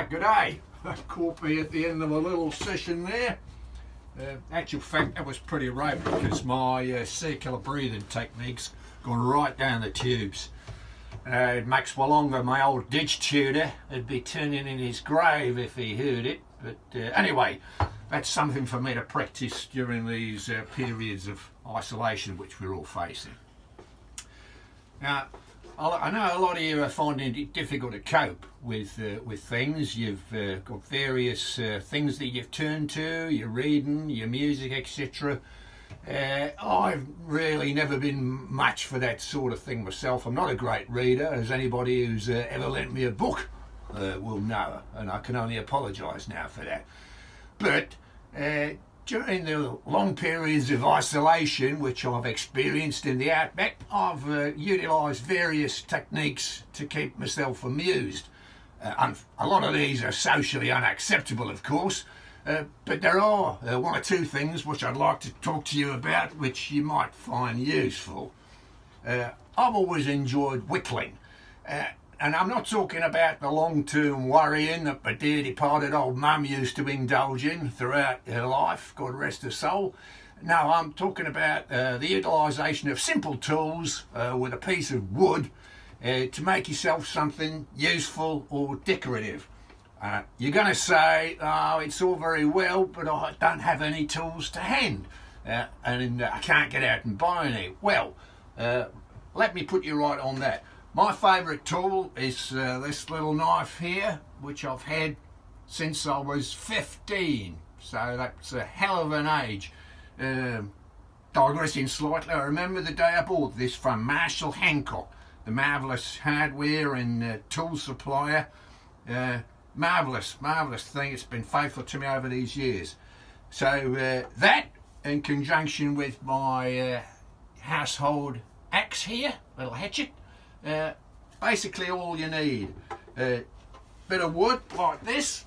good day. Caught me at the end of a little session there. Actual fact, that was pretty rope because my circular breathing technique's gone right down the tubes. Max Wallonga, my old ditch tutor, would be turning in his grave if he heard it. But anyway, that's something for me to practice during these periods of isolation which we're all facing. Now, I know a lot of you are finding it difficult to cope with things. You've got various things that you've turned to, your reading, your music, etc. I've really never been much for that sort of thing myself. I'm not a great reader, as anybody who's ever lent me a book will know, and I can only apologise now for that. But during the long periods of isolation which I've experienced in the outback, I've utilised various techniques to keep myself amused. A lot of these are socially unacceptable, of course, but there are one or two things which I'd like to talk to you about which you might find useful. I've always enjoyed whittling. And I'm not talking about the long-term worrying that my dear departed old mum used to indulge in throughout her life, God rest her soul. No, I'm talking about the utilisation of simple tools with a piece of wood to make yourself something useful or decorative. You're going to say, oh, it's all very well, but I don't have any tools to hand and I can't get out and buy any. Well, let me put you right on that. My favourite tool is this little knife here, which I've had since I was 15, so that's a hell of an age. Digressing slightly, I remember the day I bought this from Marshall Hancock, the marvellous hardware and tool supplier. Marvellous thing. It's been faithful to me over these years. So that, in conjunction with my household axe here, little hatchet, basically all you need. Bit of wood like this.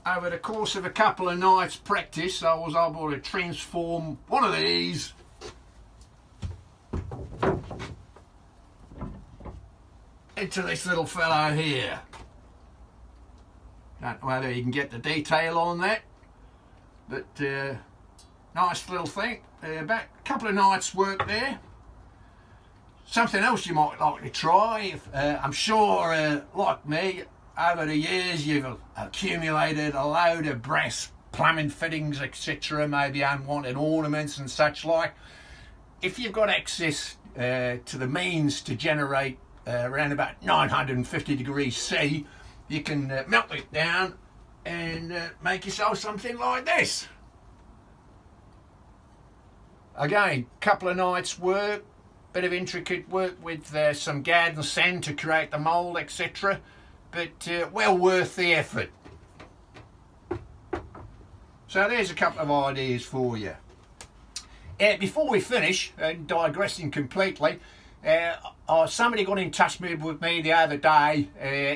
Over the course of a couple of nights practice, I was able to transform one of these into this little fellow here. Don't know whether you can get the detail on that, but nice little thing. About a couple of nights work there. Something else you might like to try, I'm sure, like me, over the years you've accumulated a load of brass plumbing fittings, etc., maybe unwanted ornaments and such like. If you've got access to the means to generate around about 950 degrees C, you can melt it down and make yourself something like this. Again, couple of nights work. Bit of intricate work with some garden sand to create the mould, etc. But well worth the effort. So there's a couple of ideas for you. Before we finish, digressing completely, somebody got in touch with me the other day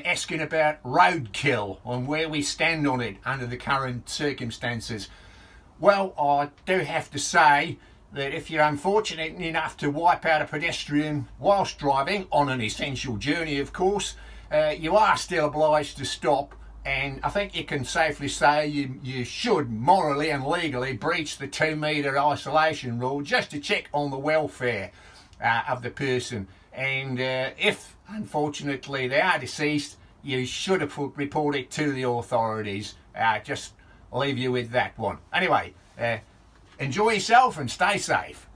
asking about roadkill and where we stand on it under the current circumstances. Well, I do have to say that if you're unfortunate enough to wipe out a pedestrian whilst driving, on an essential journey of course, you are still obliged to stop, and I think you can safely say you should morally and legally breach the 2 metre isolation rule just to check on the welfare of the person, and if unfortunately they are deceased, you should have reported it to the authorities. Just leave you with that one. Anyway, enjoy yourself and stay safe.